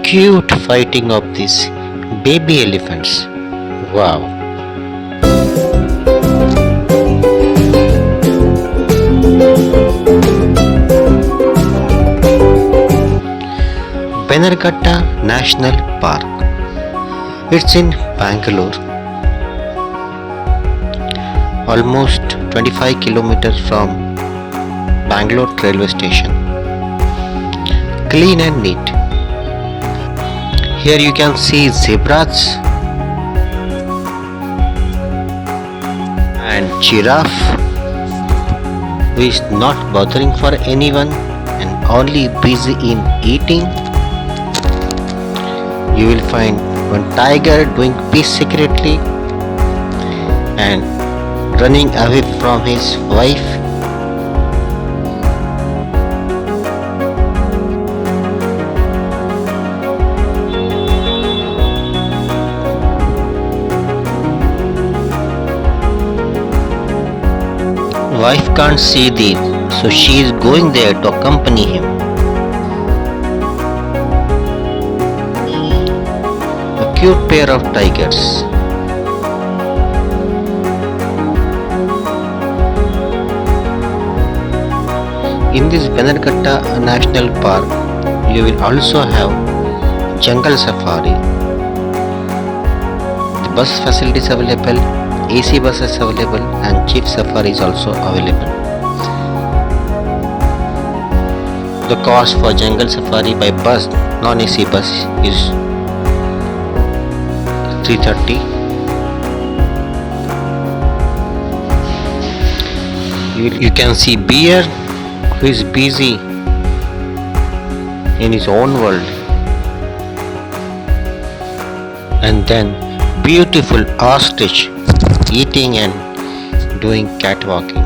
Cute fighting of these baby elephants. Wow. Bennerghatta National Park. It's in Bangalore, almost 25 kilometers from Bangalore railway station. Clean and neat. Here you can see zebras and giraffe who is not bothering for anyone and only busy in eating. You will find one tiger doing peace secretly and running away from his wife. Wife can't see this, so she is going there to accompany him. A cute pair of tigers. In this Bennerghatta National Park, you will also have jungle safari. The bus facilities available, AC buses available, and jeep safari is also available. The cost for jungle safari by bus, non-AC bus is 330. You can see bear who is busy in his own world, and then beautiful ostrich eating and doing catwalking.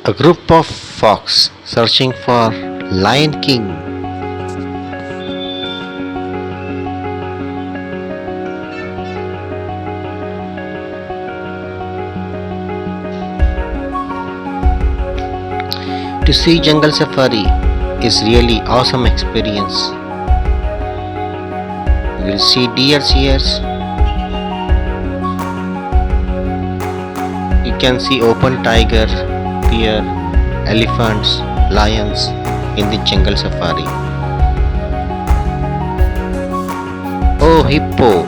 A group of fox searching for Lion King. To see jungle safari is really awesome experience. You will see deers here. You can see open tiger, bear, elephants, lions in the jungle safari. Oh, hippo!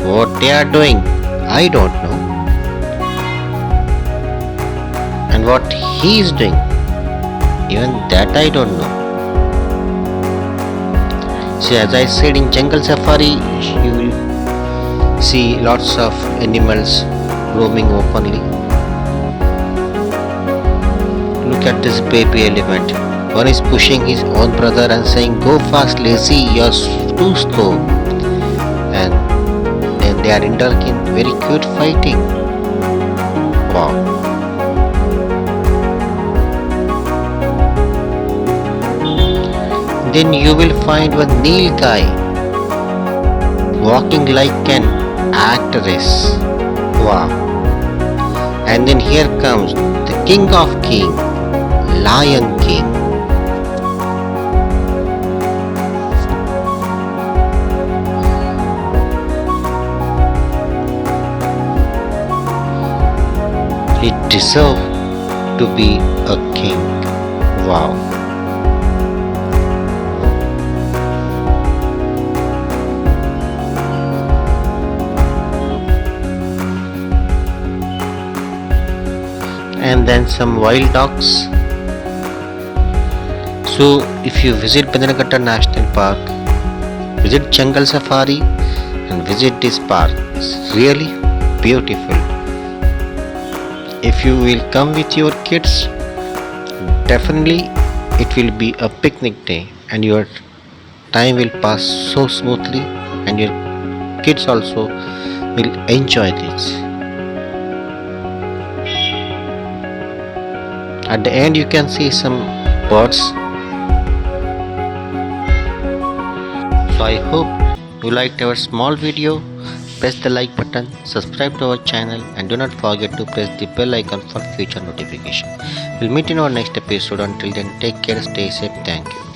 What they are doing, I don't know. And what he is doing, even that I don't know. So as I said, in jungle safari you will see lots of animals roaming openly. Look at this baby elephant. One is pushing his own brother and saying, "Go fast, lazy, you're too slow." And then they are indulging in very cute fighting. Wow. Then you will find one Neel guy walking like an actress. Wow. And then here comes the king of king, Lion King. He deserves to be a king. Wow. And then some wild dogs. So if you visit Bennerghatta National Park, visit jungle safari and visit this park. It's really beautiful. If you will come with your kids, definitely it will be a picnic day and your time will pass so smoothly and your kids also will enjoy this. At the end you can see some birds. So I hope you liked our small video. Press the like button, subscribe to our channel, and do not forget to press the bell icon for future notification. We'll meet in our next episode. Until then, take care, stay safe. Thank you.